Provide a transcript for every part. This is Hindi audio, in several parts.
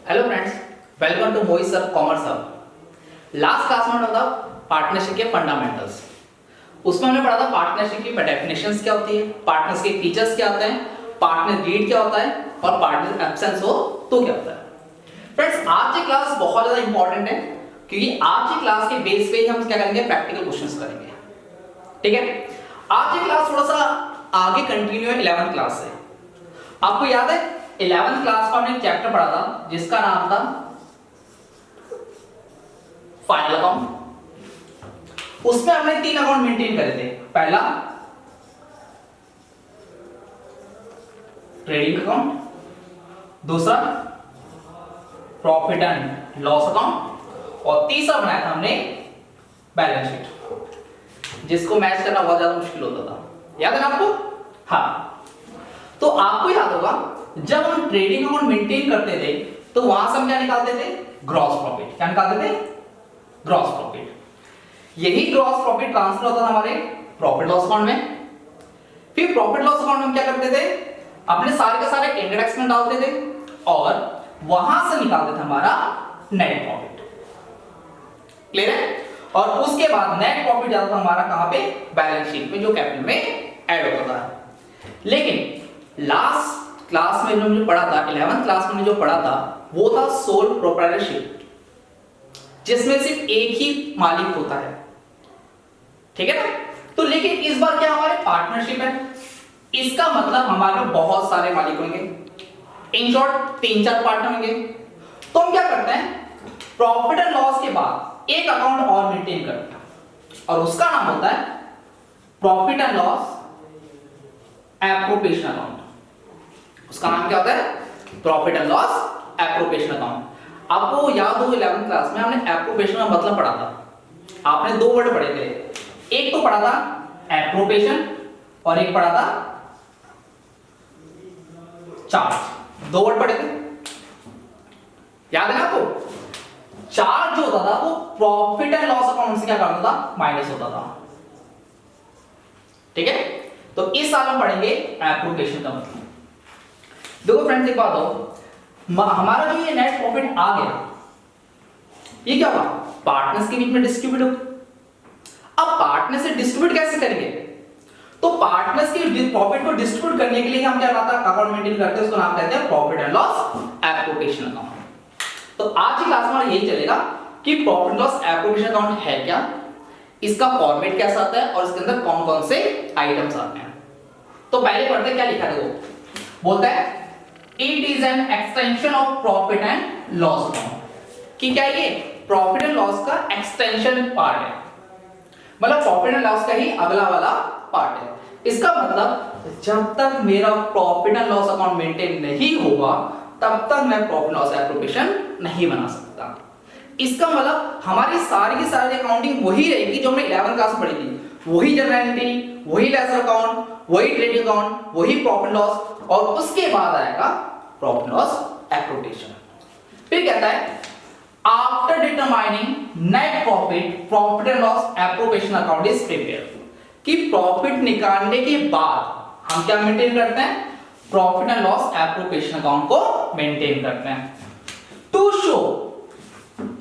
Hello friends, welcome to Mohit sir commerce hub. Last class में था पार्टनरशिप के फंडामेंटल्स। उसमें हमने पढ़ा था पार्टनरशिप की डेफिनेशंस क्या होती है, पार्टनर्स के फीचर्स क्या होते हैं, पार्टनर नीड क्या होता है और पार्टनर एब्सेंस हो तो क्या होता है। फ्रेंड्स, आज की क्लास बहुत ज्यादा इंपॉर्टेंट है क्योंकि आज की क्लास के बेस पे हम क्या करेंगे, प्रैक्टिकल क्वेश्चंस करेंगे। ठीक है, आज की क्लास थोड़ा सा आगे कंटिन्यू है 11th क्लास से। आपको याद है 11th क्लास का हमने एक चैप्टर पढ़ा था जिसका नाम था फाइनल अकाउंट। उसमें हमने 3 अकाउंट मेंटेन करे थे। पहला ट्रेडिंग अकाउंट, दूसरा प्रॉफिट एंड लॉस अकाउंट और तीसरा बनाया था हमने बैलेंस शीट, जिसको मैच करना बहुत ज्यादा मुश्किल होता था। याद है ना आपको? हाँ, तो आपको याद होगा जब हम ट्रेडिंग अकाउंट मेंटेन करते थे तो वहां से हम क्या निकालते थे, ग्रॉस प्रॉफिट। क्या निकालते थे? Gross profit. यही ग्रॉस प्रॉफिट ट्रांसफर होता था हमारे प्रॉफिट लॉस अकाउंट में। फिर प्रॉफिट लॉस अकाउंट में हम क्या करते थे, अपने सारे के सारे इंडेक्स में डालते थे और वहां से निकालते थे हमारा नेट प्रॉफिट। क्लियर है? और उसके बाद नेट प्रॉफिट जाता था हमारा कहां पे, बैलेंस शीट में, जो कैपिटल में ऐड होता था। लेकिन लास्ट क्लास में जो पढ़ा था, 11th क्लास में जो पढ़ा था वो था सोल प्रोप्राइटरशिप, जिसमें सिर्फ एक ही मालिक होता है। ठीक है ना? तो लेकिन इस बार क्या हमारे पार्टनरशिप है, इसका मतलब हमारे बहुत सारे मालिक होंगे, इन शॉर्ट 3-4 पार्टनर होंगे। तो हम क्या करते हैं, प्रॉफिट एंड लॉस के बाद एक अकाउंट और मेंटेन करते हैं और उसका नाम होता है profit and loss appropriation account. उसका नाम क्या होता है? Profit and loss appropriation account. आपको याद हो 11th क्लास में हमने एप्रोप्रिएशन का मतलब पढ़ा था। आपने 2 वर्ड पढ़े थे, एक तो पढ़ा था एप्रोप्रिएशन और एक पढ़ा था चार्ज। 2 वर्ड पढ़े थे, याद है ना आपको? चार्ज जो होता था वो प्रॉफिट एंड लॉस अकाउंट से क्या करता था, माइनस होता था। ठीक है, तो इस साल हम पढ़ेंगे एप्रोप्रिएशन का मतलब। देखो फ्रेंड्स, एक बात हो, हमारा जो ये नेट प्रॉफिट आ गया, ये क्या हुआ, पार्टनर्स के बीच में डिस्ट्रीब्यूट हो। अब पार्टनर से डिस्ट्रीब्यूट कैसे करेंगे, तो पार्टनर्स के प्रॉफिट को डिस्ट्रीब्यूट करने के लिए हम क्या करते हैं, अकाउंट मेंटेन करते हैं, उसको नाम कहते हैं profit and loss appropriation account. तो आज की क्लास में हमारा यही चलेगा कि प्रॉफिट लॉस एप्रोप्रिएशन अकाउंट है क्या, इसका फॉर्मेट कैसा आता है और इसके अंदर कौन कौन से आइटम्स आते हैं। तो पहले पढ़ते हैं क्या लिखा है। वो बोलता है it is an extension of profit and loss account. कि क्या ये प्रॉफिट एंड लॉस का एक्सटेंशन पार्ट है, मतलब प्रॉफिट एंड लॉस का ही अगला वाला पार्ट है। इसका मतलब जब तक मेरा profit and loss account maintain नहीं होगा तब तक मैं प्रॉफिट लॉस एप्रोप्रिएशन नहीं बना सकता। इसका मतलब हमारी सारी की सारी अकाउंटिंग वही रहेगी जो हमने 11th क्लास में पढ़ी थी, वही जनरल एंट्री, वही लेजर अकाउंट, वही ट्रेडिंग अकाउंट, वही प्रॉफिट लॉस और उसके बाद आएगा प्रॉफिट लॉस एप्रोप्रिएशन। फिर कहता है after determining net profit, profit and loss appropriation account is prepared. कि प्रॉफिट निकालने के बाद हम क्या मेंटेन करते हैं, profit and loss appropriation account को मेंटेन करते हैं। टू शो,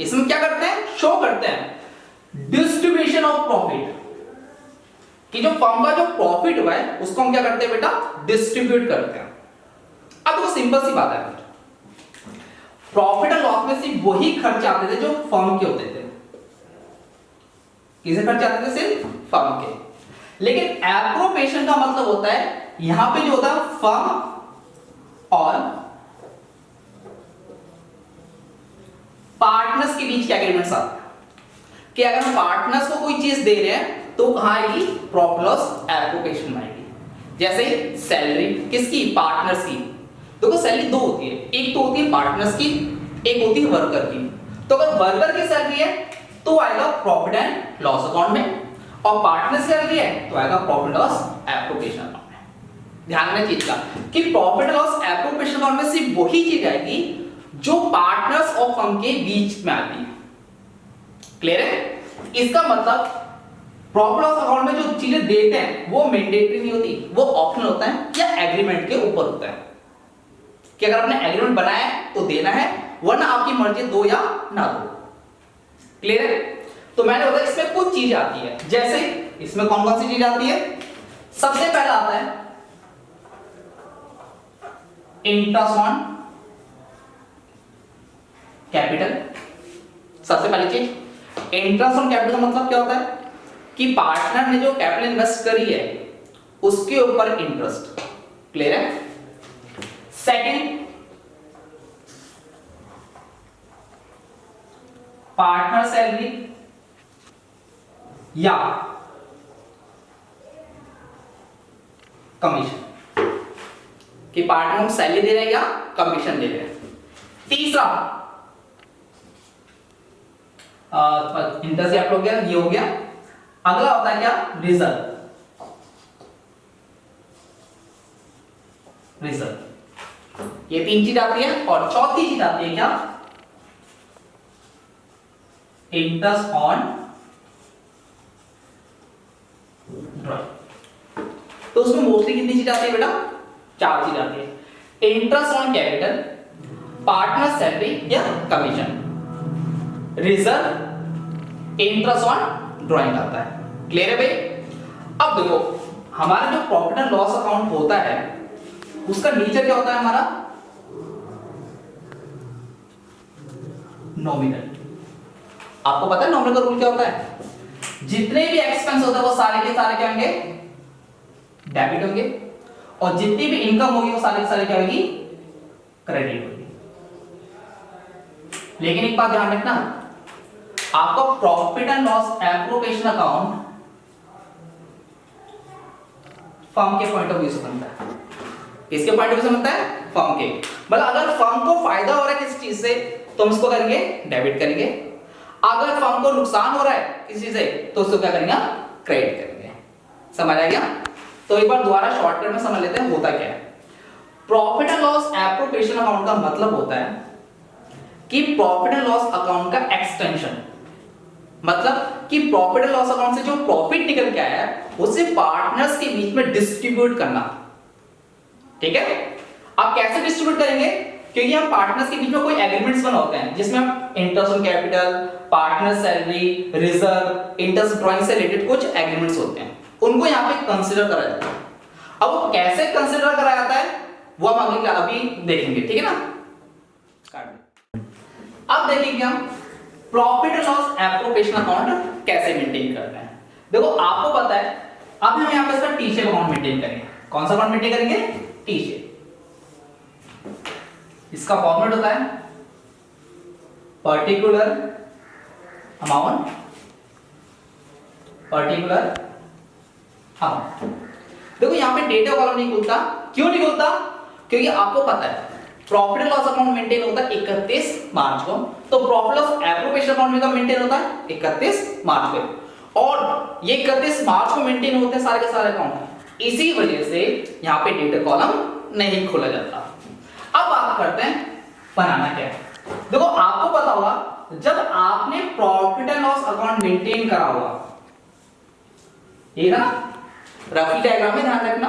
इसमें क्या करते हैं, शो करते हैं डिस्ट्रीब्यूशन ऑफ प्रॉफिट, कि जो फर्म का जो प्रॉफिट हुआ है उसको हम क्या करते हैं बेटा, डिस्ट्रीब्यूट करते हैं। अब तो सिंपल सी बात है, प्रॉफिट एंड लॉस में सिर्फ वही खर्च आते थे जो फर्म के होते थे। किसे खर्च आते थे? सिर्फ फर्म के। लेकिन एप्रोप्रिएशन का मतलब होता है यहां पे जो होता है फर्म और पार्टनर्स के बीच क्या एग्रीमेंट्स आते हैं कि अगर हम पार्टनर्स को कोई चीज दे रहे हैं तो कहां आएगी, प्रॉफिट लॉस एप्रोप्रिएशन में आएगी। जैसे सैलरी किसकी, पार्टनर्स की। देखो सैलरी 2 होती है, एक तो होती है पार्टनर्स की, एक होती है वर्कर की। तो अगर वर्कर की सैलरी है तो आएगा प्रॉफिट एंड लॉस अकाउंट में, और पार्टनर्स की सैलरी है तो आएगा प्रॉफिट लॉस एप्रोप्रिएशन अकाउंट में। ध्यान रखना चीज का कि प्रॉफिट लॉस एप्रोप्रिएशन अकाउंट में सिर्फ वही चीज आएगी जो पार्टनर्स और फर्म के बीच में आती है। क्लियर है? इसका मतलब प्रॉफिट लॉस अकाउंट में जो चीजें देते हैं वो मैंडेटरी नहीं होती, वो ऑप्शनल होता है या एग्रीमेंट के ऊपर होता है कि अगर आपने एग्रीमेंट बनाया है तो देना है वरना आपकी मर्जी दो या ना दो। क्लियर है? तो मैंने बोला इसमें कुछ चीज आती है, जैसे इसमें कौन कौन सी चीज आती है? सबसे पहला आता है इंटरेस्ट ऑन कैपिटल। सबसे पहली चीज इंटरेस्ट ऑन कैपिटल का मतलब क्या होता है कि पार्टनर ने जो कैपिटल इन्वेस्ट करी है उसके ऊपर इंटरेस्ट। क्लियर है? सेकंड, पार्टनर सैलरी या कमीशन, कि पार्टनर को सैलरी दे रहे हैं या कमीशन दे रहे हैं। तीसरा इंटरेस्ट आप लोग गया, ये हो गया। अगला होता है क्या? रिजर्व। रिजर्व, ये तीन चीज आती है। और चौथी चीज आती है क्या? Interest on drawing. तो उसमें मोस्टली कितनी चीज आती है बेटा? चार चीज आती है। Interest on capital, partner salary या commission, reserve, interest on drawing आता है। क्लियर है भाई? अब देखो हमारा जो प्रॉफिट एंड लॉस अकाउंट होता है उसका नेचर क्या होता है? हमारा नॉमिनल। आपको पता है नॉमिनल का रूल क्या होता है? जितने भी एक्सपेंस होते हैं वो सारे के सारे क्या होंगे? डेबिट होंगे, और जितनी भी इनकम होगी वो सारे के सारे क्या होगी? क्रेडिट होगी। लेकिन एक बात ध्यान रखना, आपका profit and loss appropriation account firm के पॉइंट ऑफ व्यू से बनता है। किसके पॉइंट ऑफ व्यू से बनता है? फर्म के। मतलब अगर फर्म को फायदा हो रहा है किसी चीज से तो हम उसको करेंगे डेबिट करेंगे, अगर फर्म को नुकसान हो रहा है किसी से तो उसको क्या करेंगे? क्रेडिट करेंगे। समझ आ गया? तो एक बार दोबारा शॉर्टकट में समझ लेते हैं होता क्या है। Profit and loss appropriation account का मतलब होता है कि प्रॉफिट एंड लॉस अकाउंट का एक्सटेंशन, मतलब कि प्रॉफिट एंड लॉस अकाउंट से जो प्रॉफिट निकल के आया है उसे पार्टनर्स के बीच में डिस्ट्रीब्यूट करना। ठीक है? आप कैसे डिस्ट्रीब्यूट करेंगे? क्योंकि हम पार्टनर्स के बीच में कोई एग्रीमेंट्स बना होते हैं जिसमें हम interest on capital, partner salary, reserve, interest drawing से रिलेटेड कुछ एग्रीमेंट्स होते हैं, उनको यहाँ पे कंसीडर करा जाता है। अब वो कैसे कंसीडर करा जाता है वो हम आगे अभी देखेंगे। ठीक है ना? अब देखेंगे हम profit and loss appropriation account कैसे मेंटेन करते हैं। देखो आपको पता है अब हम यहाँ पे इसका टी शेप अकाउंट मेंटेन करेंगे। कौन सा अकाउंट मेंटेन करेंगे? T shape. इसका फॉर्मेट होता है पर्टिकुलर अमाउंट, पर्टिकुलर अमाउंट। देखो यहां पे डेटा कॉलम नहीं खुलता। क्यों नहीं खुलता? क्योंकि आपको पता है profit and loss account maintain होता है 31 मार्च को, तो प्रॉफिट लॉस एप्रोप्रिएशन अकाउंट में कब मेंटेन होता है? 31 मार्च को। और ये 31 मार्च को मेंटेन होते हैं सारे के सारे अकाउंट, इसी वजह से यहां पे डेटा कॉलम नहीं खोला जाता। अब बात करते हैं बनाना क्या है। देखो आपको पता होगा जब आपने profit and loss account maintain करा होगा, ये ना रफली डायग्राम में ध्यान रखना,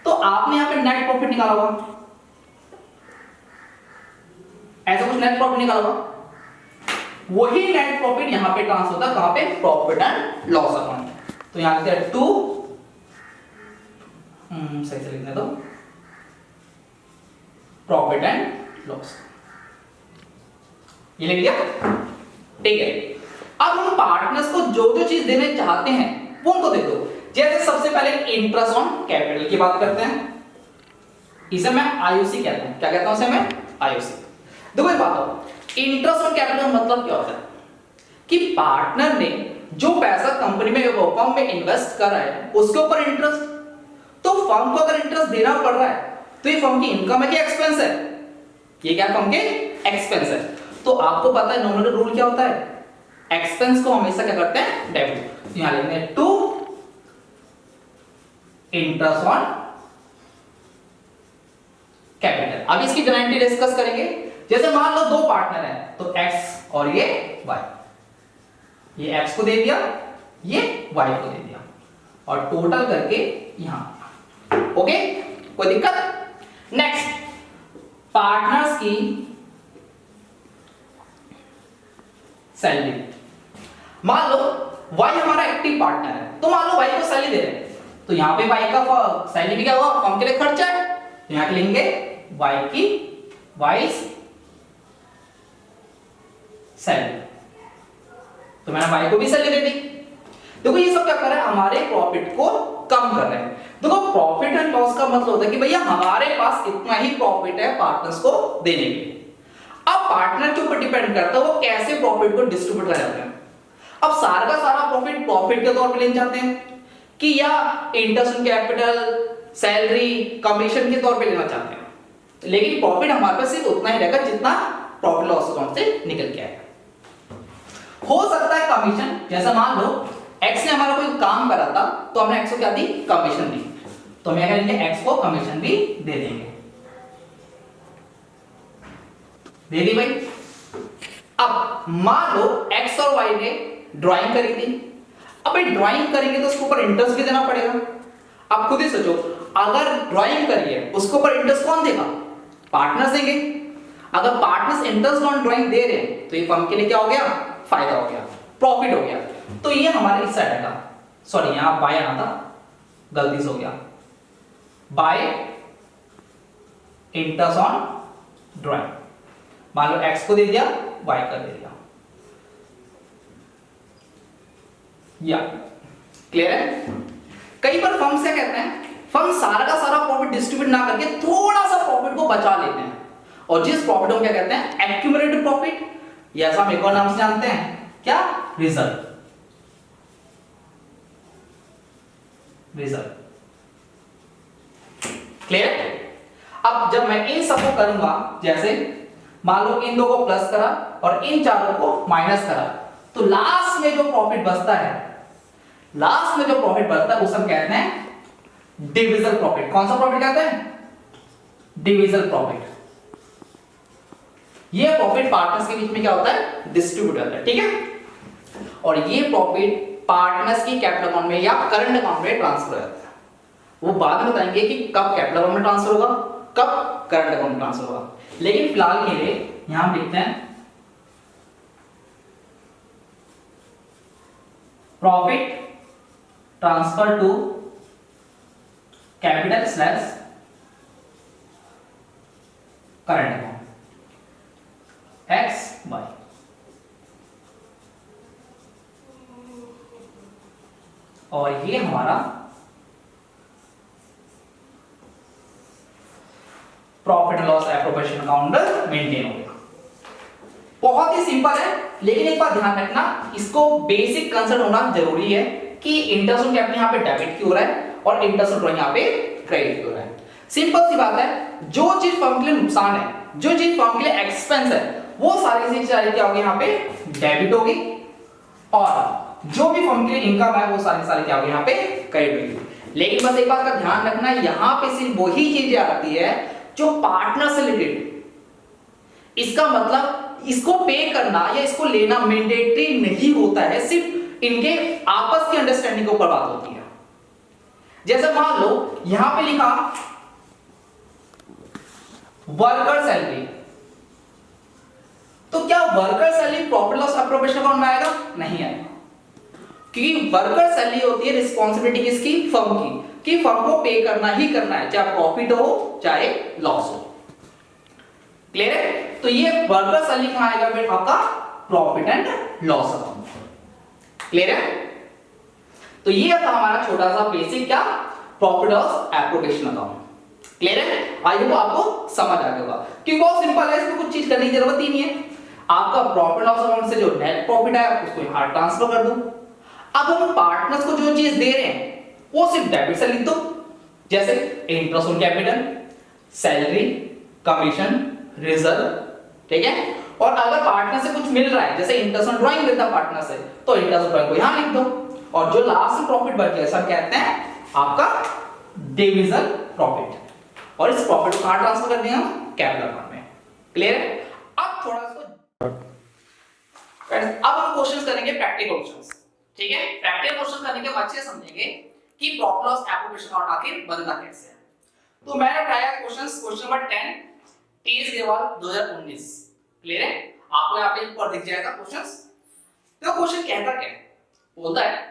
तो आपने यहां पे नेट प्रॉफिट निकाला होगा, ऐसा कुछ नेट प्रॉफिट निकाला होगा। वही नेट प्रॉफिट यहां पे ट्रांसफर होता है कहां पे? Profit and loss account. तो यहां लिखते हैं टू, सही से लिखने दो, प्रॉफिट एंड लॉस। ये लिख दिया? ठीक है। अब हम पार्टनर्स को जो जो चीज देने चाहते हैं वो उनको दे दो। जैसे सबसे पहले इंटरेस्ट ऑन कैपिटल की बात करते हैं, इसे मैं आईओसी कहता हूं। क्या कहता हूं इसे मैं? आईओसी। देखो एक बात हो, इंटरेस्ट ऑन कैपिटल मतलब क्या होता है कि पार्टनर ने जो पैसा कंपनी में फर्म में इन्वेस्ट कर रहा है उसके ऊपर इंटरेस्ट। तो फर्म को अगर इंटरेस्ट देना पड़ रहा है तो ये फर्म की इनकम है कि एक्सपेंस है? ये क्या फर्म के एक्सपेंस है। तो आपको पता है नॉमिनल रूल क्या होता है? एक्सपेंस को हमेशा क्या करते हैं? डेबिट। यहां लिखते हैं टू इंटरेस्ट ऑन कैपिटल। अब इसकी गारंटी डिस्कस करेंगे। जैसे मान लो दो पार्टनर हैं तो x और ये y, ये x को दे दिया, ये y को दे दिया, और टोटल करके यहां। ओके, कोई दिक्कत? नेक्स्ट, पार्टनर्स की सैलरी। मान लो y हमारा एक्टिव पार्टनर है, तो मान लो y को सैलरी दे रहे हैं, तो यहाँ पे y का सैलरी भी क्या हुआ, फर्म के लिए खर्चा है, तो यहाँ लिखेंगे y की वाइज सैलरी। तो मैंने y को भी सैलरी दे दी। देखो ये सब क्या कर रहा है, हमारे प्रॉफिट को कम कर रहे हैं। देखो प्रॉफिट एंड लॉस का मतलब होता है कि भैया हमारे पास इतना ही प्रॉफिट है पार्टनर्स को देने के लिए। अब पार्टनर के ऊपर डिपेंड करता है वो कैसे प्रॉफिट को डिस्ट्रीब्यूट कर जाते हैं। अब सारा का सारा प्रॉफिट के तौर पे लेना चाहते हैं कि या interest on capital, salary, commission के तौर पे लेना चाहते हैं, लेकिन प्रॉफिट हमारे पास सिर्फ उतना ही रहेगा जितना प्रॉफिट लॉस अकाउंट से निकल के आएगा। हो सकता है कमीशन, जैसा मान लो एक्स ने हमारा कोई काम करा था तो हमने एक्स को क्या दी, कमीशन दी, तो हम क्या करेंगे, एक्स को कमीशन भी दे देंगे। दे दी भाई। अब मान लो एक्स और वाई ने ड्राइंग करी थी, अब भाई ड्राइंग करेंगे तो उसके ऊपर इंटरेस्ट भी देना पड़ेगा। अब खुद ही सोचो, अगर ड्राइंग करिए उसके ऊपर इंटरेस्ट कौन देगा, पार्टनर्स देंगे। अगर पार्टनर्स इंटरेस्ट ऑन ड्राइंग दे रहे हैं तो ये फर्म के लिए क्या हो गया, फायदा हो गया, प्रॉफिट हो गया। तो ये हमारे इस साइड का, सॉरी यहां बाय आना था, गलती से हो गया, बाय इंटरेस्ट ऑन ड्राइंग। मान लो एक्स को दे दिया, वाई का दे दिया, या क्लियर है। कई बार फर्म से कहते हैं, फर्म सारा का सारा प्रॉफिट डिस्ट्रीब्यूट ना करके थोड़ा सा प्रॉफिट को बचा लेते हैं, और जिस प्रॉफिट को क्या कहते हैं, एक्यूमुलेटेड प्रॉफिट, या ऐसा हम एक और नाम से जानते हैं, क्या, रिजर्व। Reserve, clear. अब जब मैं इन सबको करूंगा, जैसे मान लो इन दो को प्लस करा और इन चारों को माइनस करा, तो लास्ट में जो प्रॉफिट बचता है, लास्ट में जो प्रॉफिट बचता है उसे हम कहते हैं डिविजल प्रॉफिट। कौन सा प्रॉफिट कहते हैं, डिविजल प्रॉफिट। ये प्रॉफिट पार्टनर्स के बीच में क्या होता है, डिस्ट्रीब्यूट होता है, ठीक है। और ये प्रॉफिट पार्टनर्स की कैपिटल अकाउंट में या करंट अकाउंट में ट्रांसफर हो जाता है। वो बाद में बताएंगे कि कब कैपिटल अकाउंट में ट्रांसफर होगा, कब करंट अकाउंट में ट्रांसफर होगा। लेकिन फिलहाल के लिए यहां हम लिखते हैं profit transfer to capital slash current account, X Y. और ये हमारा profit loss appropriation account maintain हो गया। बहुत ही सिंपल है, लेकिन एक बात ध्यान रखना, इसको बेसिक कंसेप्ट होना जरूरी है कि इंटरेस्ट ऑन कैपिटल यहां पे डेबिट क्यों हो रहा है और इंटरेस्ट ऑन ड्रॉइंग यहां पे क्रेडिट क्यों हो रहा है। सिंपल सी बात है, जो चीज फर्म के लिए नुकसान है, जो चीज फर्म के लिए एक्सपेंस है, वो सारी चीजें क्या होगी, यहां पे डेबिट होगी, और जो भी फर्म के लिए इनकम है वो सारी क्या होगी, यहां पे क्रेडिट होगी। लेकिन बस एक बात का ध्यान रखना, यहां पे सिर्फ वही चीजें आती है जो पार्टनर से रिलेटेड। इसका मतलब इसको पे करना या इसको लेना मैंडेटरी नहीं होता है, सिर्फ इनके आपस की अंडरस्टैंडिंग के ऊपर बात होती है। जैसे मान लो यहां पे लिखा वर्कर सैलरी, तो क्या worker salary profit loss appropriation account में आएगा, नहीं आएगा, क्योंकि वर्कर सैलरी होती है रिस्पांसिबिलिटी किसकी, फर्म की, कि फर्म को पे करना ही करना है, चाहे प्रॉफिट हो चाहे लॉस हो। क्लियर है। तो ये वर्कर सैलरी कहां आएगा, फिर आपका profit and loss account. Clear है। तो ये था हमारा छोटा सा बेसिक क्या, profit loss appropriation account. Clear है। आई होप आपको समझ आ गया होगा, क्योंकि बहुत सिंपल है, इसमें कुछ चीज करने की जरूरत ही नहीं है। आपका प्रॉफिट लॉस अकाउंट से जो नेट प्रॉफिट है उसको यहां ट्रांसफर कर दो। अब हम पार्टनर्स को जो चीज दे रहे हैं वो सिर्फ डेबिट से लिख दो, जैसे interest on capital, salary, commission, reserve, ठीक है। और अगर पार्टनर से कुछ मिल रहा है, जैसे इंटरेस्ट ऑन ड्राइंग मिलता है पार्टनर से, तो इंटरेस्ट ऑन ड्राइंग को यहां लिख दो, और जो लास्ट प्रॉफिट बच गया सब कहते हैं आपका डिविजन प्रॉफिट, और इस प्रॉफिट को कहां ट्रांसफर कर दिया, कैपिटल अकाउंट में। क्लियर है। अब थोड़ा सा अब हम क्वेश्चंस करेंगे, प्रैक्टिकल क्वेश्चंस, ठीक है। प्रैक्टिकल क्वेश्चन करने के बाद अच्छे समझेंगे कि प्रॉफिट लॉस एप्रोप्रिएशन अकाउंट आखिर बनता कैसे है। तो मैंने उठाया क्वेश्चंस, क्वेश्चन नंबर 10 तेज गेवाल 2019। क्लियर है। आपको यहां पे ऊपर दिख जाएगा क्वेश्चंस, क्वेश्चन कहता क्या है, बोलता है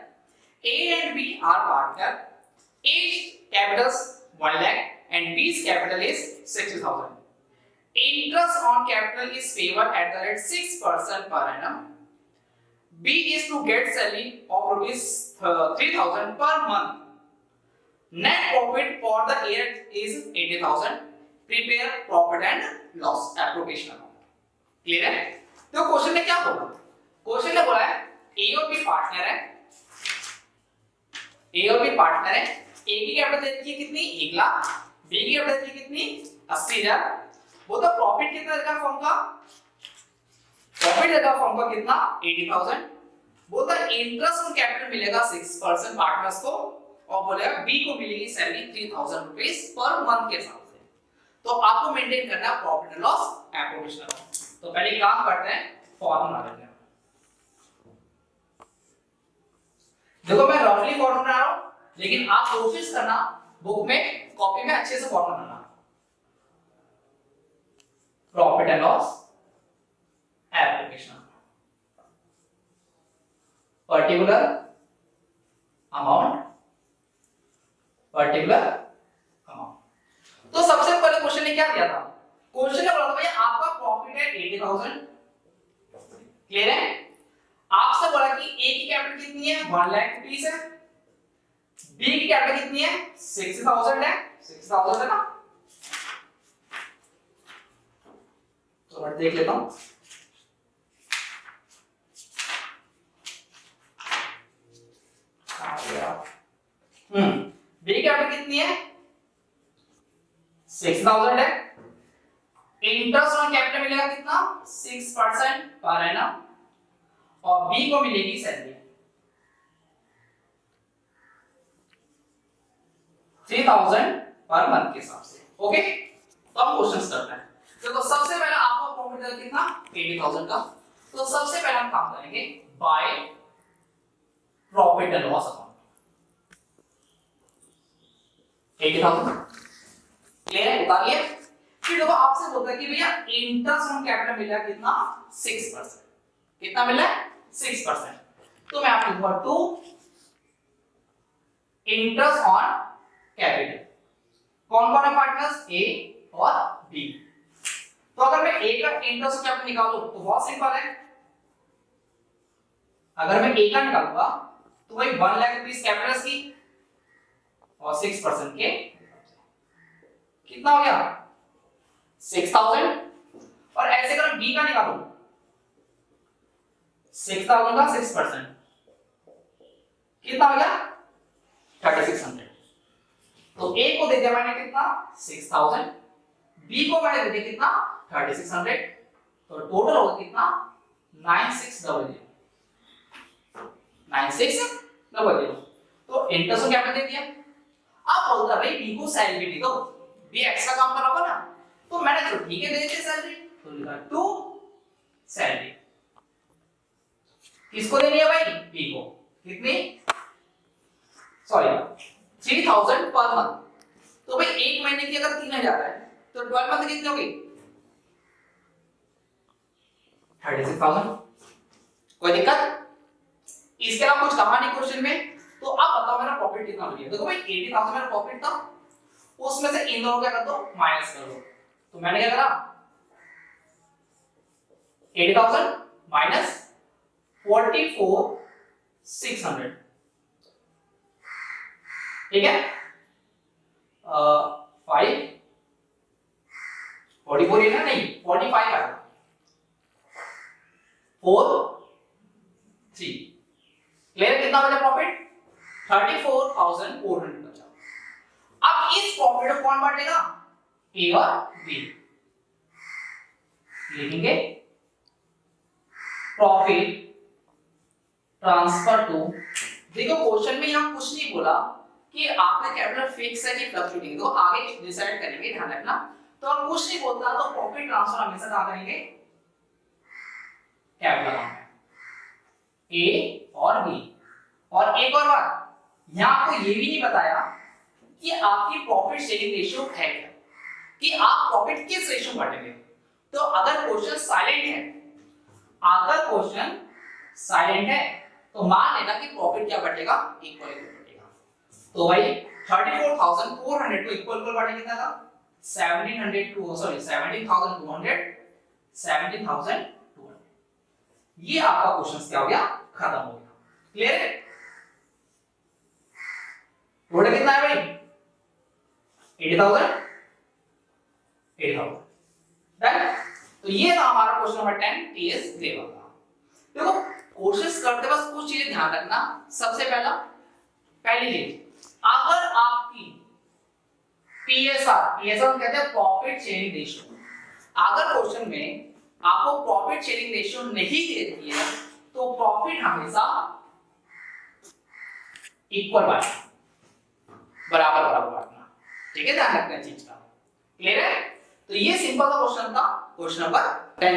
A and B are partner, A's capital 1 lakh and B's capital is 60,000. Interest on capital is payable at the rate 6% per annum. B is to get salary of rupees 3,000 per month. Net profit for the year is 80,000. Prepare profit and loss appropriation account. Clear है? तो क्वेश्चन ने क्या बोला? क्वेश्चन ने बोला है A और B पार्टनर है, A और B पार्टनर है, A की कैपिटल दे रखी है कितनी 1 लाख, B की कैपिटल दे रखी है कितनी 80,000। वो तो प्रॉफिट कितना देगा फर्म का, प्रॉफिट देगा फर्म का कितना 80,000। बोलता है इंटरेस्ट ऑन कैपिटल मिलेगा 6% पार्टनर्स को और बोलेगा B को मिलेगी सैलरी 3,000 रुपीस पर मंथ के हिसाब से। तो आपको मेंटेन करना है profit and loss appropriation account. तो पहले काम करते हैं, फॉर्मूला लेते हैं। देखो मैं रफली फॉर्मूला बना रहा हूं, लेकिन आप कोशिश करना बुक में कॉपी में अच्छे से formula banana. Profit and loss application, particular amount, particular amount. तो सबसे पहले क्वेश्चन ने क्या दिया था, क्वेश्चन ने बोला था भैया आपका प्रॉफिट है 80,000, क्लियर है। आपसे बोला कि ए की कैपिटल कितनी है 1 लाख रुपीस है, बी की कैपिटल कितनी है 60,000 है, 60,000 है ना। तो मैं देख लेता हूं, बी की कैपिटल कितनी है 6,000 है, इंटरेस्ट ऑन कैपिटल मिलेगा कितना 6% पर एनम और बी को मिलेगी सैलरी 3,000 पर मंथ के हिसाब से। ओके, तो हम क्वेश्चंस करते हैं। देखो सबसे पहले आपको प्रॉफिट देगा कितना 80,000 का, तो सबसे पहले हम काम करेंगे by profit and loss account. 80,000 clear है, बता दिया। फिर देखो आपसे बोलता है कि भैया इंटरेस्ट ऑन कैपिटल मिला कितना 6%, कितना मिला है 6%। तो मैं आपको लिखूंगा टू इंटरेस्ट ऑन कैपिटल, कौन कौन है पार्टनर्स ए और बी। तो अगर मैं ए का इंटरेस्ट ऑन कैपिटल निकालूं तो बहुत सिंपल है, अगर मैं ए का निकालूंगा तो वही 1 लाख रुपीस कैपिटल की और 6% के कितना हो गया 6,000। और ऐसे अगर बी का निकालूं 6,000 का 6% कितना हो गया 3,600। तो ए को दे दिया मैंने कितना 6,000, बी को मैंने दे दिया कितना 3,600, तो टोटल होगा कितना 9,600। तो इंटरेस्ट को कैपिटल दे दिया। अब बोलता है भाई बी को सैलरी दे दो, बी एक्स्ट्रा काम कर रहा होगा ना, तो मैंने तो ठीक है दे दी सैलरी, तो लिखा टू सैलरी। किसको देनी है भाई बी को, कितनी सॉरी 3,000 पर मंथ। तो भाई एक महीने की अगर 3,000 है तो 12 मंथ कितनी होगी 36,000। कोई दिक्कत, इसके अलावा कुछ कहा नहीं क्वेश्चन में। तो अब बताओ मेरा प्रॉफिट कितना हो गया। देखो भाई 80,000 मेरा प्रॉफिट था, उसमें से इन दोनों क्या कर दो माइनस कर दो। तो मैंने क्या करा 80,000 माइनस 44,600, ठीक है 5 44 है ना, नहीं 45 आया 4 3। क्लियर, कितना बचा प्रॉफिट 34,400 बचा। अब इस प्रॉफिट को कौन बांटेगा ए और बी। लिखेंगे प्रॉफिट ट्रांसफर टू, देखो क्वेश्चन में यहां कुछ नहीं बोला कि आपका कैपिटल फिक्स है कि फ्लक्चुएटिंग, तो आगे डिसाइड करेंगे, ध्यान रखना। तो अब कुछ नहीं बोलता तो प्रॉफिट ट्रांसफर हमेशा कहां करेंगे कैपिटल अकाउंट में, ए और बी। और एक और बात, यहां आपको ये भी नहीं बताया कि आपकी प्रॉफिट शेयरिंग रेशियो है क्या, कि आप प्रॉफिट किस रेशियो बांटेंगे। तो अगर क्वेश्चन साइलेंट है, अगर क्वेश्चन साइलेंट है, तो मान लेना कि प्रॉफिट क्या बटेगा, इक्वल बटेगा। तो भाई 34,400 को इक्वल बढ़े कितना था, 17,200 ये आपका क्वेश्चन क्या हो गया, खत्म हो गया। क्लियर है? टोटल कितना है भाई, 80,000 डन। तो ये था हमारा क्वेश्चन नंबर 10 टीएस लेवल का। देखो कोशिश करते बस कुछ चीजें ध्यान रखना। सबसे पहली चीज, अगर आपकी पीएसआर कहते हैं प्रॉफिट शेयरिंग रेशियो, अगर क्वेश्चन में आपको प्रॉफिट शेयरिंग रेशियो नहीं देती है तो प्रॉफिट हमेशा इक्वल बराबर बांटना। ठीक है, ध्यान रखना चीज का। क्लियर है? तो ये सिंपल सा क्वेश्चन था, क्वेश्चन नंबर 10।